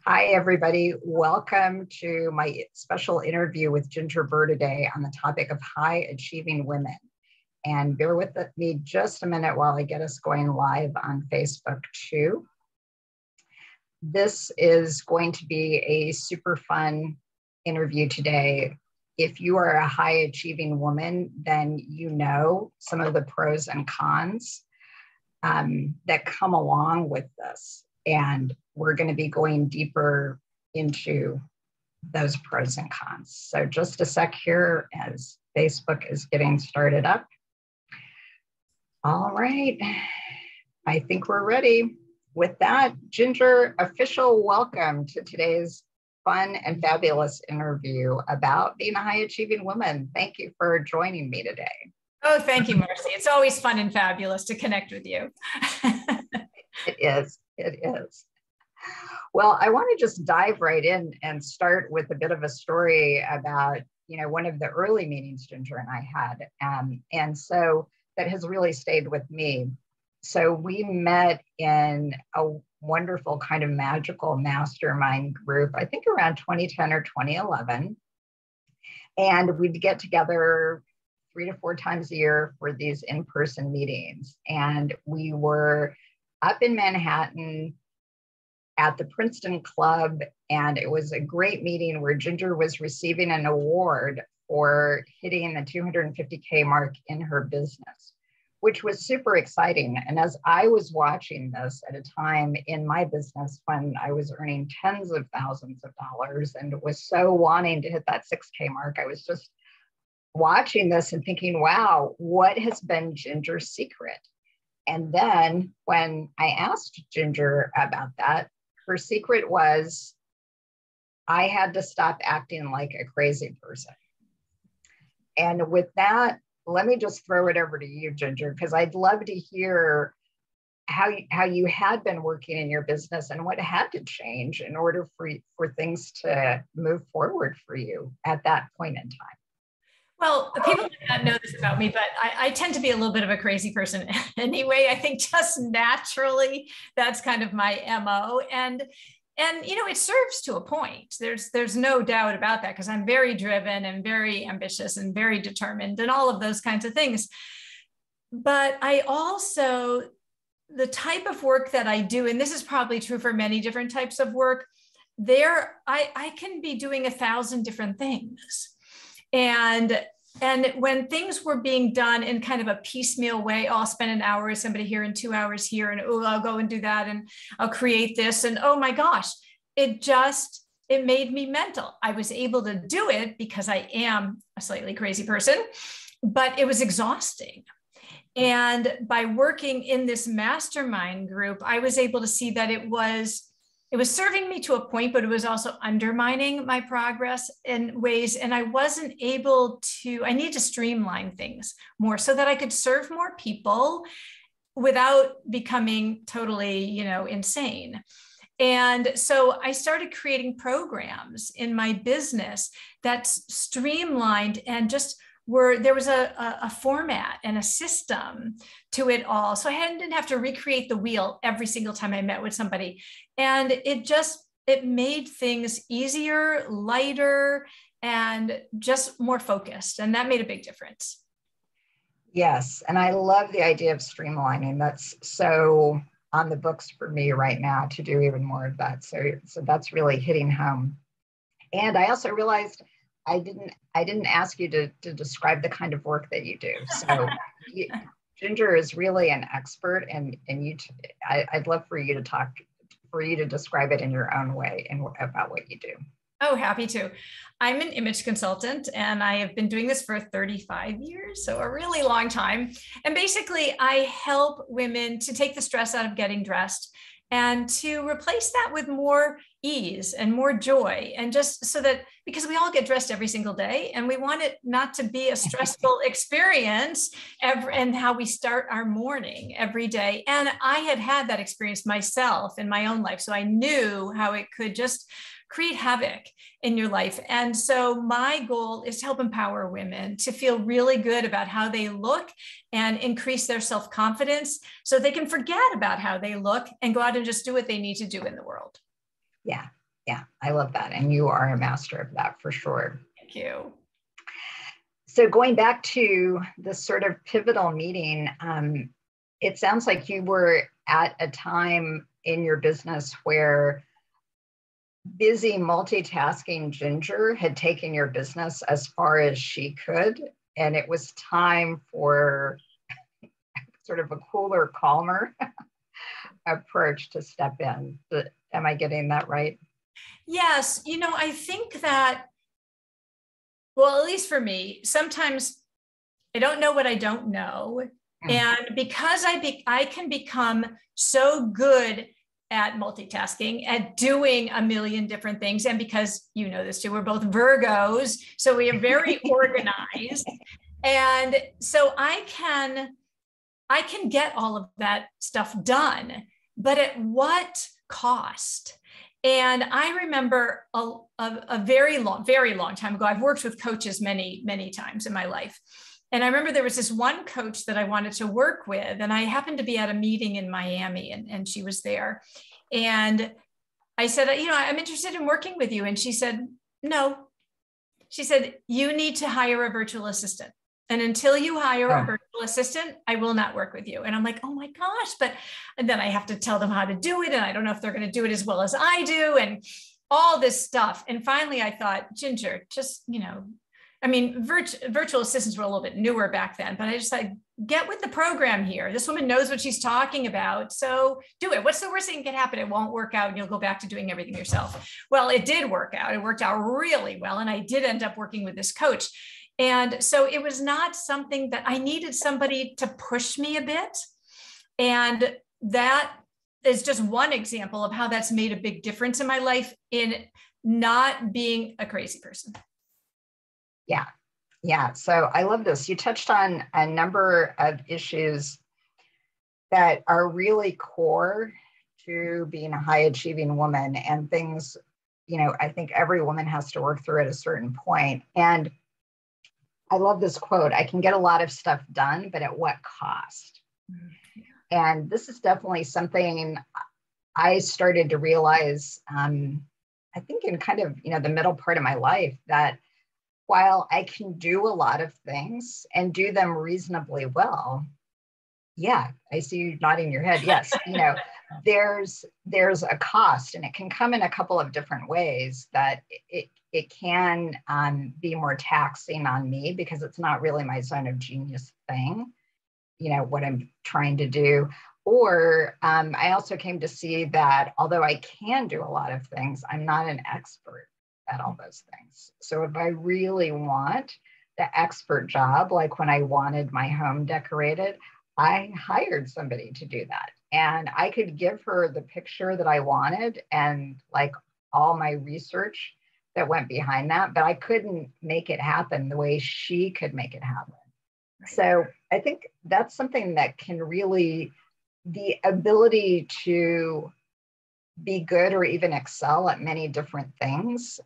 Hi, everybody. Welcome to my special interview with Ginger Burr today on the topic of high achieving women. And bear with me just a minute while I get us going live on Facebook too. This is going to be a super fun interview today. If you are a high achieving woman, then you know some of the pros and cons that come along with this. And we're going to be going deeper into those pros and cons. So just a sec here as Facebook is getting started up. All right, I think we're ready. With that, Ginger, official welcome to today's fun and fabulous interview about being a high achieving woman. Thank you for joining me today. Oh, thank you, Marcy. It's always fun and fabulous to connect with you. It is. It is. Well, I want to just dive right in and start with a bit of a story about, one of the early meetings Ginger and I had. And so that has really stayed with me. So we met in a wonderful kind of magical mastermind group, I think around 2010 or 2011. And we'd get together 3 to 4 times a year for these in-person meetings. And we were up in Manhattan at the Princeton Club, and it was a great meeting where Ginger was receiving an award for hitting the 250K mark in her business, which was super exciting. And as I was watching this at a time in my business when I was earning tens of thousands of dollars and was so wanting to hit that 6K mark, I was just watching this and thinking, wow, what has been Ginger's secret? And then when I asked Ginger about that, her secret was I had to stop acting like a crazy person. And with that, let me just throw it over to you, Ginger, because I'd love to hear how you had been working in your business and what had to change in order for things to move forward for you at that point in time. Well, people might not know this about me, but I tend to be a little bit of a crazy person anyway. I think just naturally, that's kind of my MO. And it serves to a point. There's no doubt about that because I'm very driven and very ambitious and very determined and all of those kinds of things. But I also, the type of work that I do, and this is probably true for many different types of work, I can be doing 1,000 different things. And when things were being done in kind of a piecemeal way, I'll spend an hour with somebody here and 2 hours here, and I'll go and do that, and I'll create this, and oh my gosh, it made me mental. I was able to do it because I am a slightly crazy person, but it was exhausting. And by working in this mastermind group, I was able to see that it was serving me to a point, but it was also undermining my progress in ways. And I wasn't able to, I need to streamline things more so that I could serve more people without becoming totally, insane. And so I started creating programs in my business that's streamlined and just there was a format and a system to it all. So I didn't have to recreate the wheel every single time I met with somebody. And it made things easier, lighter, and just more focused. And that made a big difference. Yes. And I love the idea of streamlining. That's so on the books for me right now to do even more of that. So that's really hitting home. And I also realized I didn't ask you to describe the kind of work that you do. So Ginger is really an expert, and I'd love for you to describe it in your own way and about what you do. Oh, happy to. I'm an image consultant, and I have been doing this for 35 years, so a really long time. And basically, I help women to take the stress out of getting dressed and to replace that with more ease and more joy. And just so that, because we all get dressed every single day and we want it not to be a stressful experience and how we start our morning every day. And I had that experience myself in my own life. So I knew how it could just create havoc in your life. And so my goal is to help empower women to feel really good about how they look and increase their self-confidence so they can forget about how they look and go out and just do what they need to do in the world. Yeah, Yeah, I love that. And you are a master of that for sure. Thank you. So going back to this sort of pivotal meeting, it sounds like you were at a time in your business where busy multitasking Ginger had taken your business as far as she could, and it was time for sort of a cooler, calmer approach to step in. Am I getting that right? Yes. I think that, well, at least for me, sometimes I don't know what I don't know. And because I can become so good at multitasking, at doing a million different things, and because you know this too, we're both Virgos, so we are very organized. And so I can get all of that stuff done, but at what cost? And I remember a very long time ago, I've worked with coaches many, many times in my life. And I remember there was this one coach that I wanted to work with, and I happened to be at a meeting in Miami, and she was there. And I said, I'm interested in working with you. And she said, no. She said, you need to hire a virtual assistant. And until you hire a virtual assistant, I will not work with you. And I'm like, oh my gosh. And then I have to tell them how to do it. And I don't know if they're going to do it as well as I do, and all this stuff. And finally I thought, Ginger, just, virtual assistants were a little bit newer back then, but I just like, get with the program here. This woman knows what she's talking about. So do it. What's the worst thing that can happen? It won't work out and you'll go back to doing everything yourself. Well, it did work out. It worked out really well. And I did end up working with this coach. And so it was not something that I needed somebody to push me a bit. And that is just one example of how that's made a big difference in my life in not being a crazy person. Yeah. Yeah. So I love this. You touched on a number of issues that are really core to being a high achieving woman, and things, I think every woman has to work through at a certain point. And I love this quote: I can get a lot of stuff done, but at what cost? And this is definitely something I started to realize, I think in kind of, the middle part of my life, that while I can do a lot of things and do them reasonably well, yeah, I see you nodding your head. Yes, there's a cost, and it can come in a couple of different ways. That it can be more taxing on me because it's not really my zone of genius thing, what I'm trying to do. Or I also came to see that although I can do a lot of things, I'm not an expert at all those things. So if I really want the expert job, like when I wanted my home decorated, I hired somebody to do that. And I could give her the picture that I wanted and like all my research that went behind that, but I couldn't make it happen the way she could make it happen. So I think that's something that can really, the ability to be good or even excel at many different things,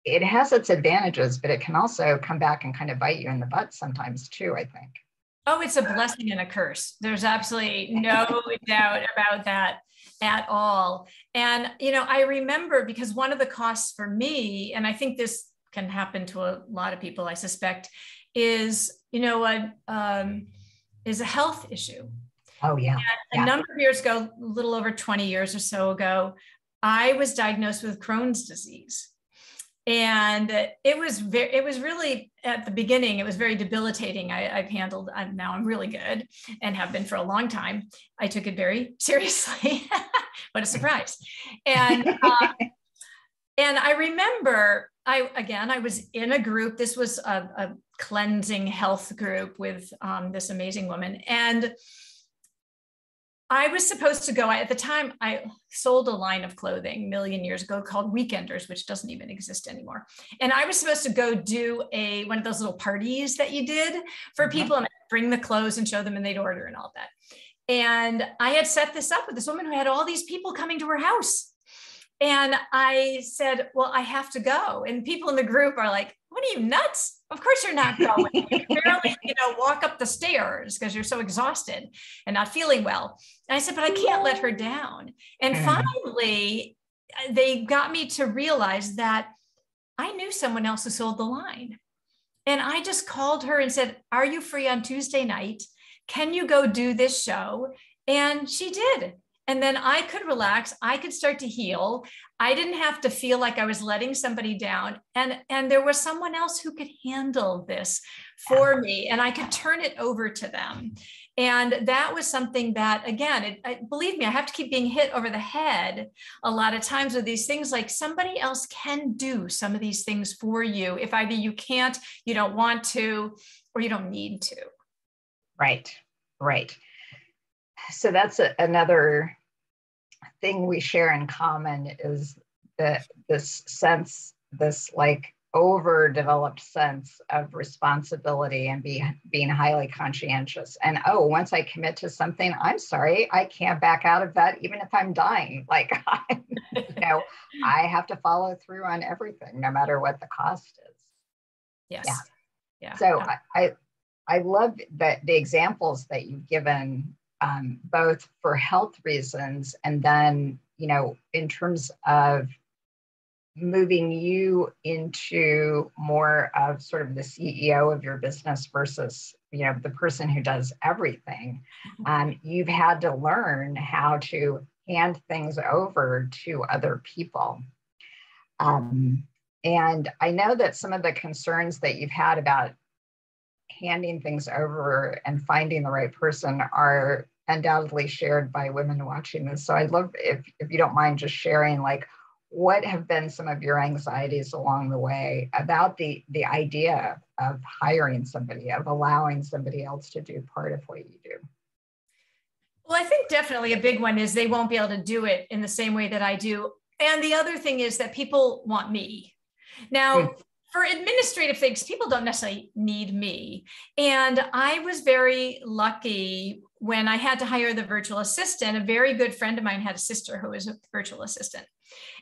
it has its advantages, but it can also come back and kind of bite you in the butt sometimes too, I think. Oh, it's a blessing and a curse. There's absolutely no doubt about that at all. And, I remember, because one of the costs for me, and I think this can happen to a lot of people, I suspect, is, is a health issue. Oh, yeah. A number of years ago, a little over 20 years or so ago, I was diagnosed with Crohn's disease. And it was really, at the beginning, it was very debilitating. Now I'm really good and have been for a long time. I took it very seriously. What a surprise. And I remember I was in a group. This was a cleansing health group with this amazing woman. And I was supposed to go, at the time, I sold a line of clothing a million years ago called Weekenders, which doesn't even exist anymore. And I was supposed to go do one of those little parties that you did for people, and bring the clothes and show them, and they'd order and all that. And I had set this up with this woman who had all these people coming to her house. And I said, well, I have to go. And people in the group are like, what are you, nuts? Of course you're not going. You can barely, walk up the stairs because you're so exhausted and not feeling well. And I said, but I can't let her down. And finally, they got me to realize that I knew someone else who sold the line. And I just called her and said, are you free on Tuesday night? Can you go do this show? And she did. And then I could relax. I could start to heal. I didn't have to feel like I was letting somebody down. And there was someone else who could handle this for me, and I could turn it over to them. And that was something that, again, believe me, I have to keep being hit over the head a lot of times with these things, like somebody else can do some of these things for you if either you can't, you don't want to, or you don't need to. Right, right. So that's another thing we share in common, is that this sense, this like overdeveloped sense of responsibility and being highly conscientious. And once I commit to something, I'm sorry, I can't back out of that, even if I'm dying. Like, I have to follow through on everything, no matter what the cost is. Yes. Yeah. So I love that the examples that you've given, both for health reasons and then, in terms of moving you into more of sort of the CEO of your business versus, the person who does everything. You've had to learn how to hand things over to other people. And I know that some of the concerns that you've had about handing things over and finding the right person are undoubtedly shared by women watching this. So I'd love if you don't mind just sharing, like, what have been some of your anxieties along the way about the idea of hiring somebody, of allowing somebody else to do part of what you do? Well, I think definitely a big one is they won't be able to do it in the same way that I do. And the other thing is that people want me. Now, for administrative things, people don't necessarily need me. And I was very lucky when I had to hire the virtual assistant. A very good friend of mine had a sister who was a virtual assistant.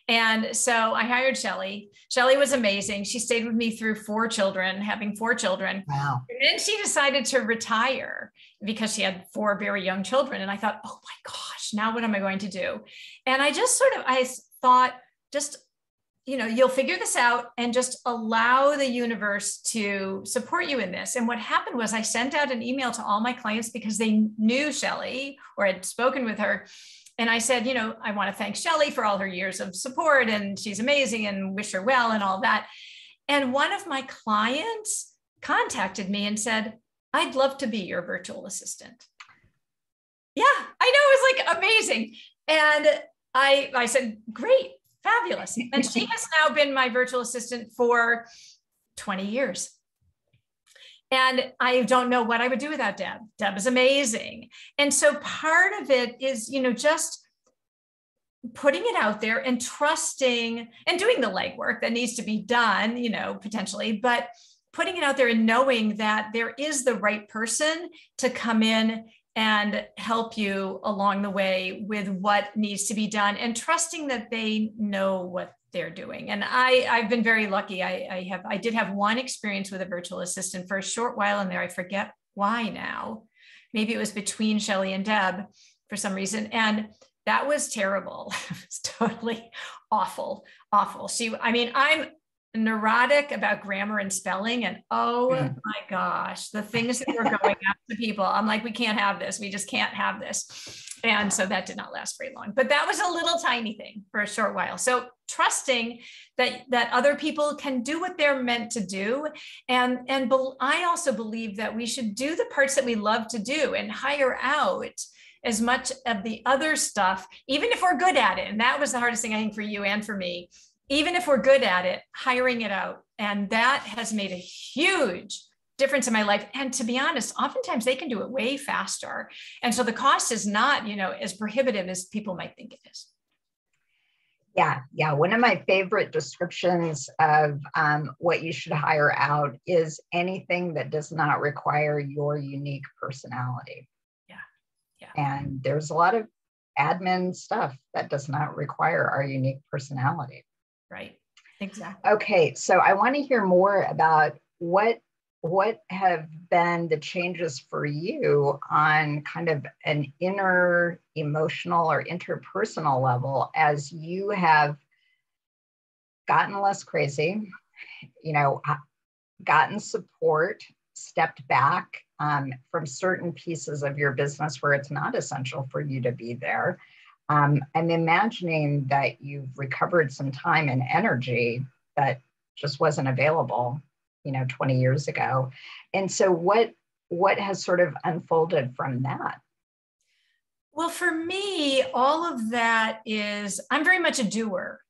And so I hired Shelly. Shelly was amazing. She stayed with me through having 4 children. Wow. And then she decided to retire because she had 4 very young children. And I thought, oh my gosh, now what am I going to do? And I thought, you'll figure this out and just allow the universe to support you in this. And what happened was I sent out an email to all my clients because they knew Shelly or had spoken with her. And I said, I want to thank Shelly for all her years of support, and she's amazing, and wish her well and all that. And one of my clients contacted me and said, I'd love to be your virtual assistant. Yeah, I know, it was like amazing. And I said, great, fabulous. And she has now been my virtual assistant for 20 years. And I don't know what I would do without Deb. Deb is amazing. And so part of it is, just putting it out there and trusting and doing the legwork that needs to be done, potentially, but putting it out there and knowing that there is the right person to come in and help you along the way with what needs to be done, and trusting that they know what they're doing. And I've been very lucky. I did have one experience with a virtual assistant for a short while in there. I forget why now. Maybe it was between Shelly and Deb for some reason. And that was terrible. It was totally awful. I'm neurotic about grammar and spelling. And oh my gosh, the things that were going out to people, I'm like, we can't have this. We just can't have this. And so that did not last very long, but that was a little tiny thing for a short while. So trusting that other people can do what they're meant to do. And I also believe that we should do the parts that we love to do and hire out as much of the other stuff, even if we're good at it. And that was the hardest thing, I think, for you and for me. Even if we're good at it, hiring it out. And that has made a huge difference in my life. And to be honest, oftentimes they can do it way faster. And so the cost is not, as prohibitive as people might think it is. Yeah. One of my favorite descriptions of what you should hire out is anything that does not require your unique personality. Yeah. And there's a lot of admin stuff that does not require our unique personality. Right. Exactly. Okay. So I want to hear more about what what have been the changes for you on kind of an inner emotional or interpersonal level as you have gotten less crazy, you know, gotten support, stepped back from certain pieces of your business where it's not essential for you to be there? I'm imagining that you've recovered some time and energy that just wasn't available, 20 years ago. And so what has sort of unfolded from that? Well, for me, all of that is, I'm very much a doer.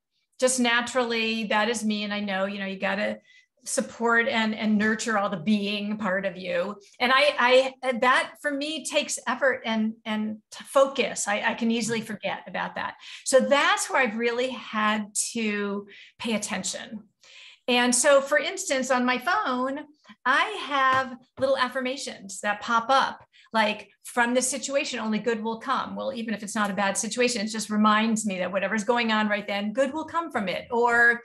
Just naturally, that is me. And I know, you got to support and nurture all the being part of you. And I that for me takes effort and focus. I can easily forget about that. So that's where I've really had to pay attention. And so, for instance, on my phone, I have little affirmations that pop up, like, from this situation, only good will come. Well, even if it's not a bad situation, it just reminds me that whatever's going on right then, good will come from it. Or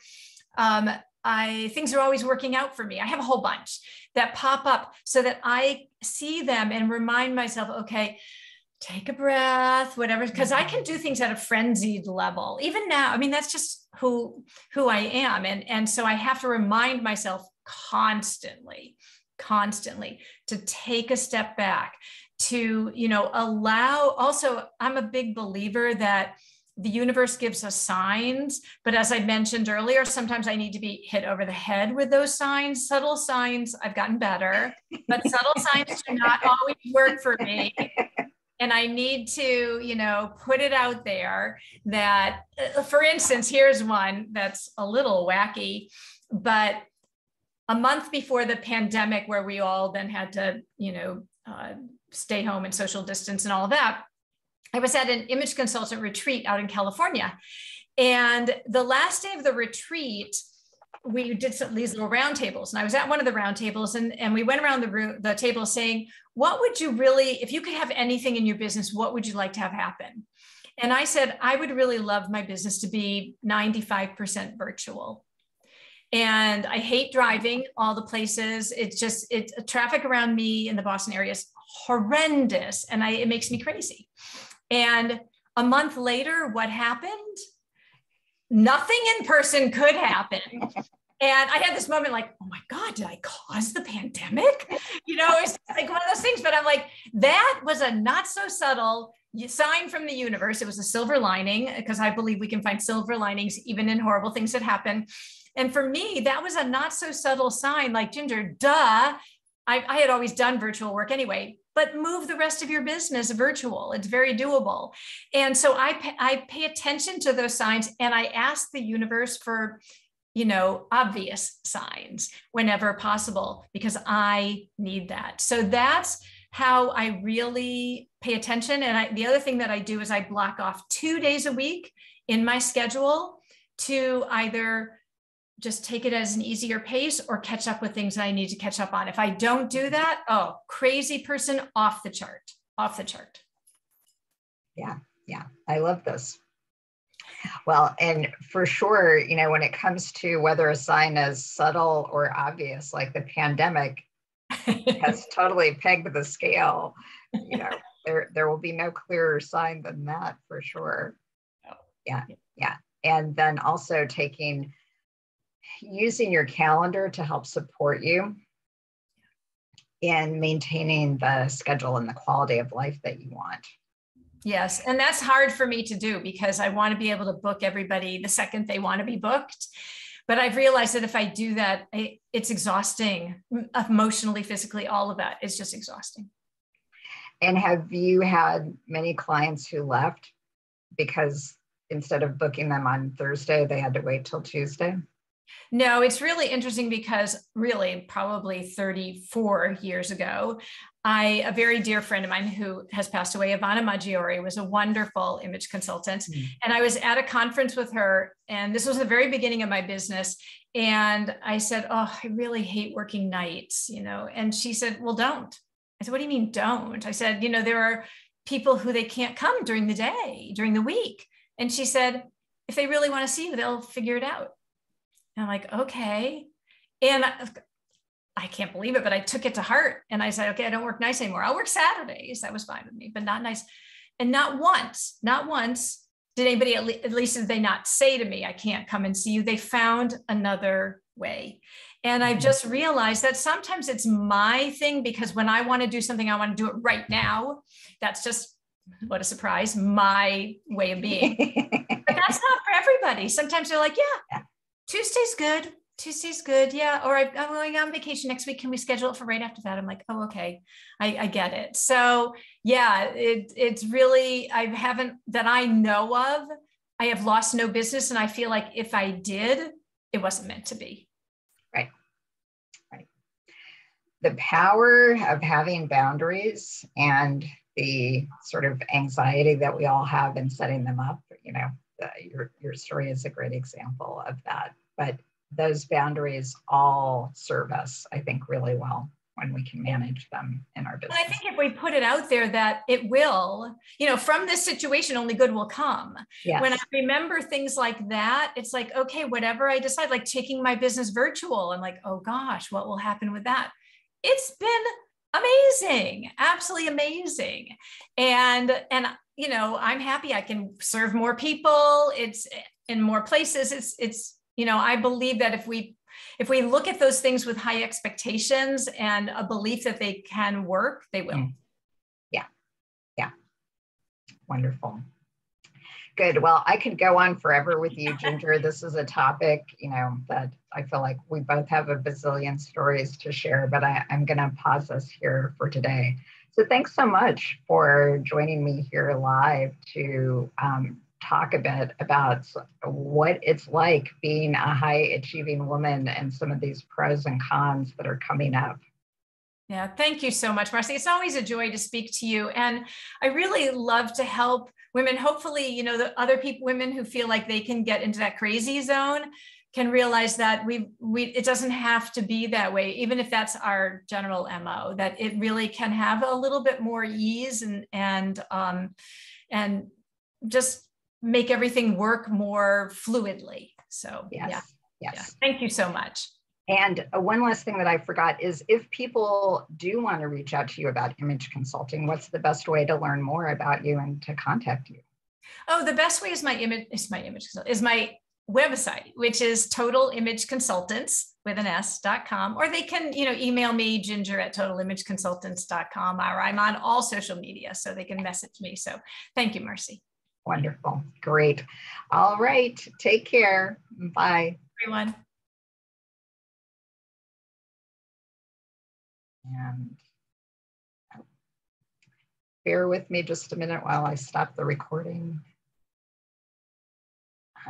things are always working out for me. I have a whole bunch that pop up so that I see them and remind myself, okay, take a breath, whatever, because I can do things at a frenzied level. Even now, I mean, that's just who I am. And so I have to remind myself constantly to take a step back, to, allow. Also, I'm a big believer that the universe gives us signs, but as I mentioned earlier, sometimes I need to be hit over the head with those signs. Subtle signs, I've gotten better, but subtle signs do not always work for me. And I need to, put it out there that, for instance, here's one that's a little wacky, but a month before the pandemic, where we all then had to, stay home and social distance and all of that, I was at an image consultant retreat out in California. And the last day of the retreat, we did these little round tables, and I was at one of the round tables, and we went around the table saying, what would you really, if you could have anything in your business, what would you like to have happen? And I said, I would really love my business to be 95% virtual. And I hate driving all the places. It's traffic around me in the Boston area is horrendous. And it makes me crazy. And a month later, what happened? Nothing in person could happen. And I had this moment like, oh my God, did I cause the pandemic? It's like one of those things, but I'm like, that was a not so subtle sign from the universe. It was a silver lining, because I believe we can find silver linings even in horrible things that happen. And for me, that was a not so subtle sign, like, Ginger, duh. I had always done virtual work anyway, but move the rest of your business virtual. It's very doable. And so I pay attention to those signs, and I ask the universe for, obvious signs whenever possible, because I need that. So that's how I really pay attention. And the other thing that I do is I block off 2 days a week in my schedule to either just take it as an easier pace or catch up with things that I need to catch up on. If I don't do that, crazy person, off the chart. Yeah. I love this. Well, and for sure, when it comes to whether a sign is subtle or obvious, like the pandemic has totally pegged the scale, there will be no clearer sign than that, for sure. Yeah. And then also using your calendar to help support you in maintaining the schedule and the quality of life that you want. Yes. And that's hard for me to do, because I want to be able to book everybody the second they want to be booked. But I've realized that if I do that, it's exhausting, emotionally, physically, all of that. It's just exhausting. And have you had many clients who left because instead of booking them on Thursday, they had to wait till Tuesday? No, it's really interesting, because really probably 34 years ago, a very dear friend of mine who has passed away, Ivana Maggiore, was a wonderful image consultant. And I was at a conference with her, and this was the very beginning of my business. And I said, oh, I really hate working nights, and she said, well, don't. I said, what do you mean don't? I said, there are people who they can't come during the day, during the week. And she said, if they really want to see you, they'll figure it out. And I'm like, okay. And I can't believe it, but I took it to heart. And I said, okay, I don't work nights anymore. I'll work Saturdays. That was fine with me, but not nights. And not once did anybody, at least did they not say to me, I can't come and see you. They found another way. And I've just realized that sometimes it's my thing, because when I want to do something, I want to do it right now. That's just, what a surprise, my way of being. But that's not for everybody. Sometimes they're like, yeah, Tuesday's good. Tuesday's good. Yeah. Or I'm going on vacation next week. Can we schedule it for right after that? I'm like, oh, okay. I get it. So yeah, it's really, I haven't, that I know of, I have lost no business. And I feel like if I did, it wasn't meant to be. Right. Right. The power of having boundaries and the sort of anxiety that we all have in setting them up, you know, your story is a great example of that. But those boundaries all serve us, I think, really well when we can manage them in our business. And I think if we put it out there that it will, you know, from this situation, only good will come. Yes. When I remember things like that, it's like, okay, whatever I decide, like taking my business virtual, I'm like, oh gosh, what will happen with that? It's been amazing, absolutely amazing. And, you know, I'm happy I can serve more people. It's in more places. It's, you know, I believe that if we look at those things with high expectations and a belief that they can work, they will. Yeah. Yeah. Wonderful. Good. Well, I could go on forever with you, Ginger. This is a topic, you know, that I feel like we both have a bazillion stories to share, but I'm going to pause us here for today. So thanks so much for joining me here live to talk a bit about what it's like being a high achieving woman and some of these pros and cons that are coming up. Yeah, thank you so much, Marcy. It's always a joy to speak to you. And I really love to help women. Hopefully, you know, the other women who feel like they can get into that crazy zone can realize that it doesn't have to be that way, even if that's our general MO, that it really can have a little bit more ease and just make everything work more fluidly. So yes. Yeah. Thank you so much. And one last thing that I forgot is, if people do want to reach out to you about image consulting, what's the best way to learn more about you and to contact you? Oh, the best way is my website, which is totalimageconsultants.com, or they can, you know, email me, ginger@totalimageconsultants.com, or I'm on all social media, so they can message me. So thank you, Marcy. Wonderful. Great. All right. Take care. Bye. Everyone. And bear with me just a minute while I stop the recording.